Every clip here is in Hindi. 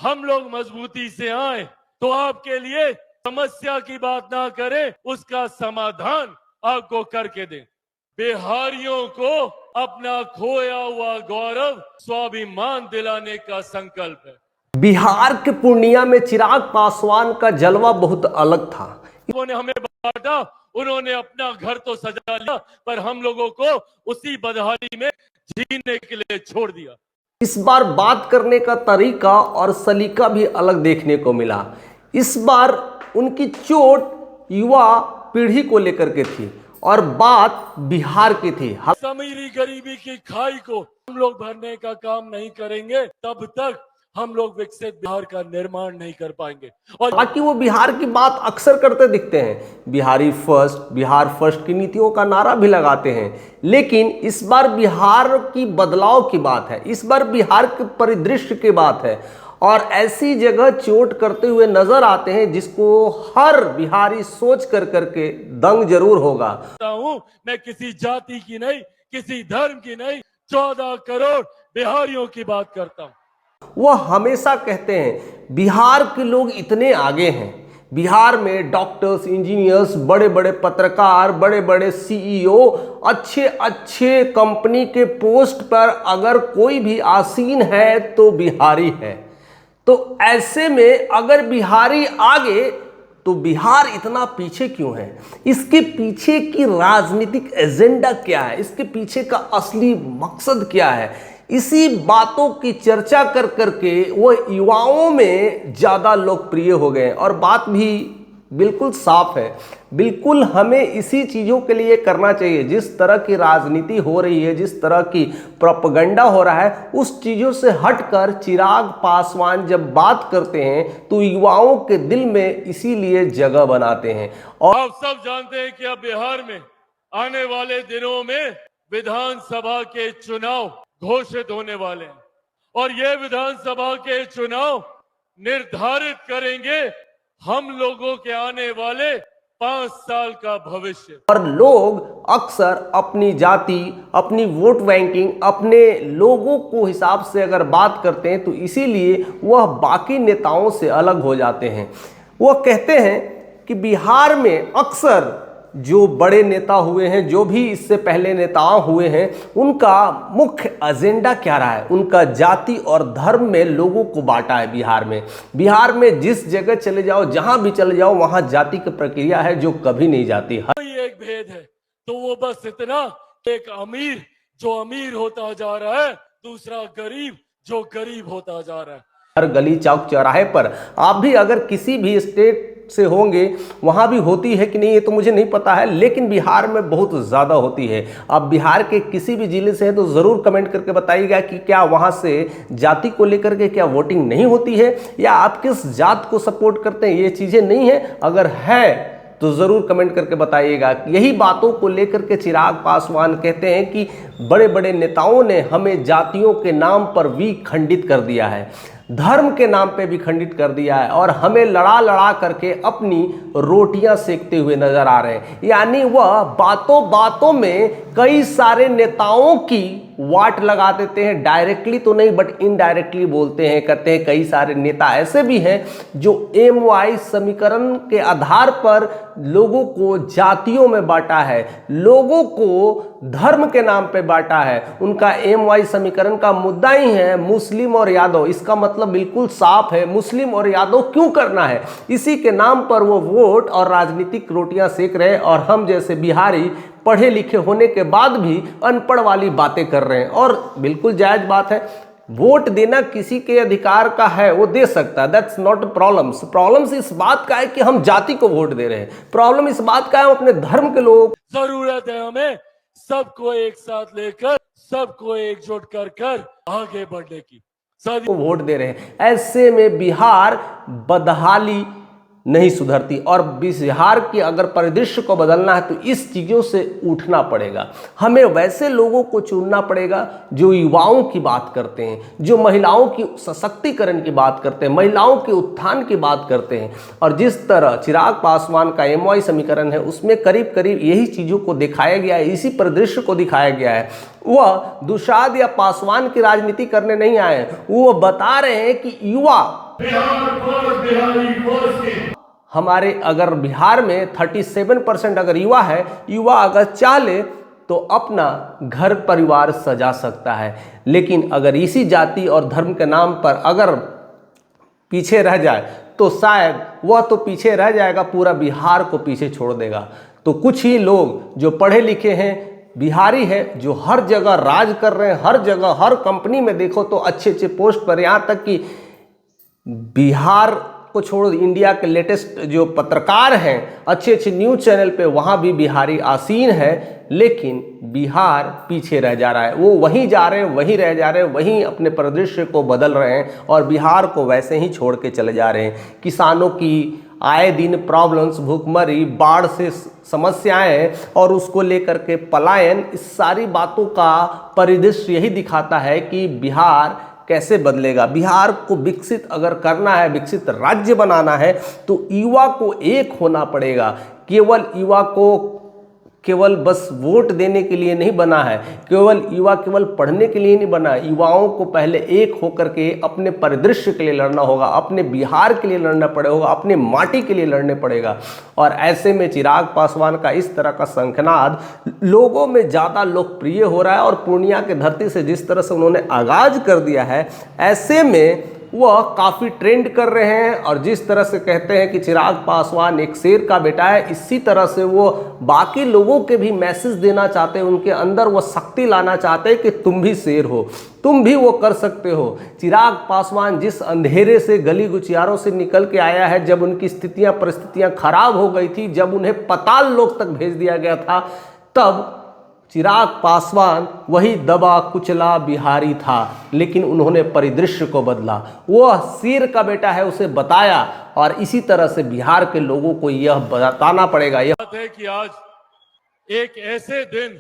हम लोग मजबूती से आए तो आपके लिए समस्या की बात ना करें, उसका समाधान आपको करके दें। बिहारियों को अपना खोया हुआ गौरव, स्वाभिमान दिलाने का संकल्प है। बिहार के पूर्णिया में चिराग पासवान का जलवा बहुत अलग था। उन्होंने हमें बांटा, उन्होंने अपना घर तो सजा लिया, पर हम लोगों को उसी बदहाली में जीने के लिए छोड़ दिया। इस बार बात करने का तरीका और सलीका भी अलग देखने को मिला। इस बार उनकी चोट युवा पीढ़ी को लेकर के थी और बात बिहार की थी। अमीरी गरीबी की खाई को हम लोग भरने का काम नहीं करेंगे, तब तक हम लोग विकसित बिहार का निर्माण नहीं कर पाएंगे। और बाकी वो बिहार की बात अक्सर करते दिखते हैं, बिहार फर्स्ट की नीतियों का नारा भी लगाते हैं, लेकिन इस बार बिहार की बदलाव की बात है, इस बार बिहार के परिदृश्य की बात है और ऐसी जगह चोट करते हुए नजर आते हैं जिसको हर बिहारी सोच कर करके दंग जरूर होगा। मैं किसी जाति की नहीं, किसी धर्म की नहीं, 14 करोड़ बिहारियों की बात करता हूं। वह हमेशा कहते हैं बिहार के लोग इतने आगे हैं, बिहार में डॉक्टर्स, इंजीनियर्स, बड़े बड़े पत्रकार, बड़े बड़े सीईओ, अच्छे अच्छे कंपनी के पोस्ट पर अगर कोई भी आसीन है तो बिहारी है। तो ऐसे में अगर बिहारी आगे तो बिहार इतना पीछे क्यों है? इसके पीछे की राजनीतिक एजेंडा क्या है? इसके पीछे का असली मकसद क्या है? इसी बातों की चर्चा कर करके वो युवाओं में ज़्यादा लोकप्रिय हो गए और बात भी बिल्कुल साफ है। बिल्कुल हमें इसी चीज़ों के लिए करना चाहिए। जिस तरह की राजनीति हो रही है, जिस तरह की प्रोपेगेंडा हो रहा है, उस चीज़ों से हटकर चिराग पासवान जब बात करते हैं तो युवाओं के दिल में इसीलिए जगह बनाते हैं। और आप सब जानते हैं कि अब बिहार में आने वाले दिनों में विधानसभा के चुनाव घोषित होने वाले हैं और ये विधानसभा के चुनाव निर्धारित करेंगे हम लोगों के आने वाले 5 साल का भविष्य। और लोग अक्सर अपनी जाति, अपनी वोट बैंकिंग, अपने लोगों को हिसाब से अगर बात करते हैं तो इसीलिए वह बाकी नेताओं से अलग हो जाते हैं। वह कहते हैं कि बिहार में अक्सर जो बड़े नेता हुए हैं, जो भी इससे पहले नेता हुए हैं, उनका मुख्य एजेंडा क्या रहा है? उनका जाति और धर्म में लोगों को बांटा है। बिहार में जिस जगह चले जाओ, जहां भी चले जाओ, वहां जाति की प्रक्रिया है जो कभी नहीं जाती। एक भेद है तो वो बस इतना, एक अमीर जो अमीर होता जा रहा है, दूसरा गरीब जो गरीब होता जा रहा है। हर गली चौक चौराहे पर आप भी अगर किसी भी स्टेट से होंगे, वहाँ भी होती है कि नहीं ये तो मुझे नहीं पता है, लेकिन बिहार में बहुत ज़्यादा होती है। आप बिहार के किसी भी जिले से हैं तो ज़रूर कमेंट करके बताइएगा कि क्या वहाँ से जाति को लेकर के क्या वोटिंग नहीं होती है या आप किस जात को सपोर्ट करते हैं। ये चीज़ें नहीं है, अगर है तो ज़रूर कमेंट करके बताइएगा। यही बातों को लेकर के चिराग पासवान कहते हैं कि बड़े बड़े नेताओं ने हमें जातियों के नाम पर भी खंडित कर दिया है, धर्म के नाम पे भी खंडित कर दिया है और हमें लड़ा लड़ा करके अपनी रोटियां सेकते हुए नजर आ रहे हैं। यानी वह बातों बातों में कई सारे नेताओं की वाट लगा देते हैं, डायरेक्टली तो नहीं बट इनडायरेक्टली बोलते हैं। कहते हैं कई सारे नेता ऐसे भी हैं जो MY समीकरण के आधार पर लोगों को जातियों में बांटा है, लोगों को धर्म के नाम पे बांटा है। उनका MY समीकरण का मुद्दा ही है मुस्लिम और यादव। इसका मतलब बिल्कुल साफ है, मुस्लिम और यादव क्यों करना है? इसी के नाम पर वो वोट और राजनीतिक रोटियां सेक रहे हैं और हम जैसे बिहारी पढ़े लिखे होने के बाद भी अनपढ़ वाली बातें कर रहे हैं। और बिल्कुल जायज बात है, वोट देना किसी के अधिकार का है, वो दे सकता है, दैट्स नॉट प्रॉब्लम्स। प्रॉब्लम्स इस बात का है कि हम जाति को वोट दे रहे हैं, प्रॉब्लम इस बात का है हम अपने धर्म के लोग। जरूरत है हमें सबको एक साथ लेकर, सबको एकजुट कर कर आगे बढ़ने की। को वोट दे रहे हैं, ऐसे में बिहार बदहाली नहीं सुधरती और बिहार की अगर परिदृश्य को बदलना है तो इस चीज़ों से उठना पड़ेगा। हमें वैसे लोगों को चुनना पड़ेगा जो युवाओं की बात करते हैं, जो महिलाओं की सशक्तिकरण की बात करते हैं, महिलाओं के उत्थान की बात करते हैं। और जिस तरह चिराग पासवान का MY समीकरण है उसमें करीब करीब यही चीज़ों को दिखाया गया है, इसी परिदृश्य को दिखाया गया है। वह दुशाद या पासवान की राजनीति करने नहीं आए, वो बता रहे हैं कि युवा बिहार फर्स्ट, बिहारी फर्स्ट की हमारे अगर बिहार में 37% अगर युवा है, युवा अगर चाह ले तो अपना घर परिवार सजा सकता है। लेकिन अगर इसी जाति और धर्म के नाम पर अगर पीछे रह जाए तो शायद वह तो पीछे रह जाएगा, पूरा बिहार को पीछे छोड़ देगा। तो कुछ ही लोग जो पढ़े लिखे हैं, बिहारी है, जो हर जगह राज कर रहे हैं, हर जगह हर कंपनी में देखो तो अच्छे अच्छे पोस्ट पर, यहाँ तक कि बिहार को छोड़ो इंडिया के लेटेस्ट जो पत्रकार हैं अच्छे अच्छे न्यूज़ चैनल पे, वहाँ भी बिहारी आसीन है। लेकिन बिहार पीछे रह जा रहा है, वो वहीं जा रहे हैं, वहीं रह जा रहे हैं, वहीं अपने परिदृश्य को बदल रहे हैं और बिहार को वैसे ही छोड़ के चले जा रहे हैं। किसानों की आए दिन प्रॉब्लम्स, भूखमरी, बाढ़ से समस्याएं और उसको लेकर के पलायन, इस सारी बातों का परिदृश्य यही दिखाता है कि बिहार कैसे बदलेगा। बिहार को विकसित अगर करना है, विकसित राज्य बनाना है तो युवा को एक होना पड़ेगा। केवल युवा को केवल बस वोट देने के लिए नहीं बना है, केवल युवा केवल पढ़ने के लिए नहीं बना है। युवाओं को पहले एक होकर के अपने परिदृश्य के लिए लड़ना होगा, अपने बिहार के लिए लड़ना पड़ेगा, अपने माटी के लिए लड़ने पड़ेगा। और ऐसे में चिराग पासवान का इस तरह का शंखनाद लोगों में ज़्यादा लोकप्रिय हो रहा है और पूर्णिया के धरती से जिस तरह से उन्होंने आगाज कर दिया है, ऐसे में वह काफ़ी ट्रेंड कर रहे हैं। और जिस तरह से कहते हैं कि चिराग पासवान एक शेर का बेटा है, इसी तरह से वो बाकी लोगों के भी मैसेज देना चाहते हैं, उनके अंदर वो शक्ति लाना चाहते हैं कि तुम भी शेर हो, तुम भी वो कर सकते हो। चिराग पासवान जिस अंधेरे से, गली गुचियारों से निकल के आया है, जब उनकी स्थितियां परिस्थितियां खराब हो गई थी, जब उन्हें पाताल लोक तक भेज दिया गया था, तब चिराग पासवान वही दबा कुचला बिहारी था। लेकिन उन्होंने परिदृश्य को बदला, वो शेर का बेटा है उसे बताया। और इसी तरह से बिहार के लोगों को यह बताना पड़ेगा। यह बात है कि आज एक ऐसे दिन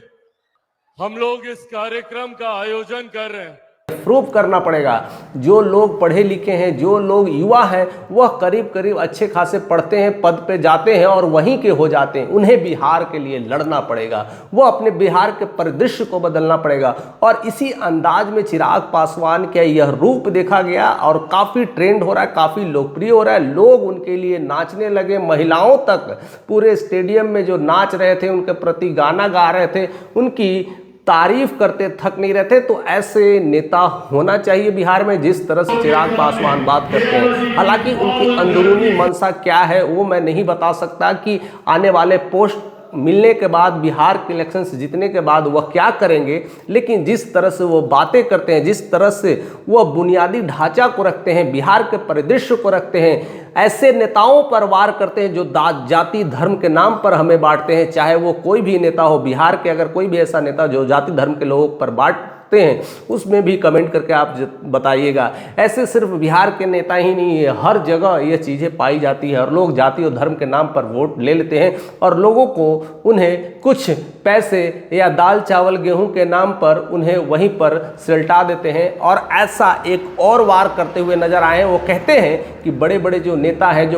हम लोग इस कार्यक्रम का आयोजन कर रहे हैं, प्रूव करना पड़ेगा। जो लोग पढ़े लिखे हैं, जो लोग युवा हैं, वह करीब करीब अच्छे खासे पढ़ते हैं, पद पे जाते हैं और वहीं के हो जाते हैं। उन्हें बिहार के लिए लड़ना पड़ेगा, वो अपने बिहार के परिदृश्य को बदलना पड़ेगा। और इसी अंदाज में चिराग पासवान का यह रूप देखा गया और काफ़ी ट्रेंड हो रहा है, काफ़ी लोकप्रिय हो रहा है। लोग उनके लिए नाचने लगे, महिलाओं तक पूरे स्टेडियम में जो नाच रहे थे, उनके प्रति गाना गा रहे थे, उनकी तारीफ करते थक नहीं रहते। तो ऐसे नेता होना चाहिए बिहार में, जिस तरह से चिराग पासवान बात करते हैं। हालांकि उनकी अंदरूनी मंशा क्या है वो मैं नहीं बता सकता कि आने वाले पोस्ट मिलने के बाद, बिहार के इलेक्शंस जीतने के बाद वह क्या करेंगे। लेकिन जिस तरह से वो बातें करते हैं, जिस तरह से वह बुनियादी ढांचा को रखते हैं, बिहार के परिदृश्य को रखते हैं, ऐसे नेताओं पर वार करते हैं जो जाति धर्म के नाम पर हमें बांटते हैं। चाहे वो कोई भी नेता हो, बिहार के अगर कोई भी ऐसा नेता जो जाति धर्म के लोगों पर बांटते हैं, उसमें भी कमेंट करके आप बताइएगा। ऐसे सिर्फ बिहार के नेता ही नहीं है, हर जगह ये चीज़ें पाई जाती है और लोग जाति और धर्म के नाम पर वोट ले लेते हैं और लोगों को उन्हें कुछ पैसे या दाल चावल गेहूं के नाम पर उन्हें वहीं पर सिलटा देते हैं। और ऐसा एक और वार करते हुए नजर आए। वो कहते हैं कि बड़े बड़े जो नेता हैं,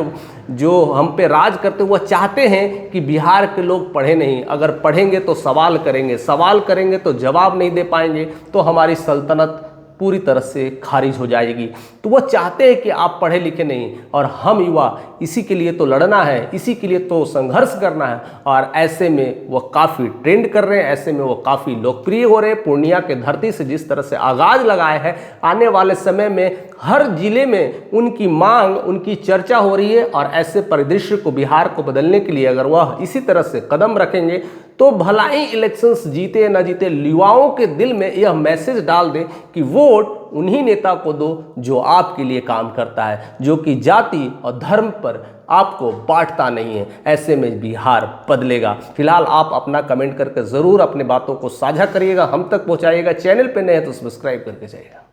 जो हम पे राज करते, वो चाहते हैं कि बिहार के लोग पढ़े नहीं, अगर पढ़ेंगे तो सवाल करेंगे, सवाल करेंगे तो जवाब नहीं दे पाएंगे, तो हमारी सल्तनत पूरी तरह से खारिज हो जाएगी। तो वो चाहते हैं कि आप पढ़े लिखे नहीं, और हम युवा इसी के लिए तो लड़ना है, इसी के लिए तो संघर्ष करना है। और ऐसे में वो काफ़ी ट्रेंड कर रहे हैं, ऐसे में वो काफ़ी लोकप्रिय हो रहे हैं। पूर्णिया के धरती से जिस तरह से आगाज लगाए हैं, आने वाले समय में हर जिले में उनकी मांग, उनकी चर्चा हो रही है। और ऐसे परिदृश्य को, बिहार को बदलने के लिए अगर वह इसी तरह से कदम रखेंगे तो भला ही इलेक्शंस जीते या ना जीते, युवाओं के दिल में यह मैसेज डाल दे कि वोट उन्हीं नेता को दो जो आपके लिए काम करता है, जो कि जाति और धर्म पर आपको बांटता नहीं है। ऐसे में बिहार बदलेगा। फिलहाल आप अपना कमेंट करके ज़रूर अपने बातों को साझा करिएगा, हम तक पहुंचाइएगा। चैनल पे नए हैं तो सब्सक्राइब करके जाइएगा।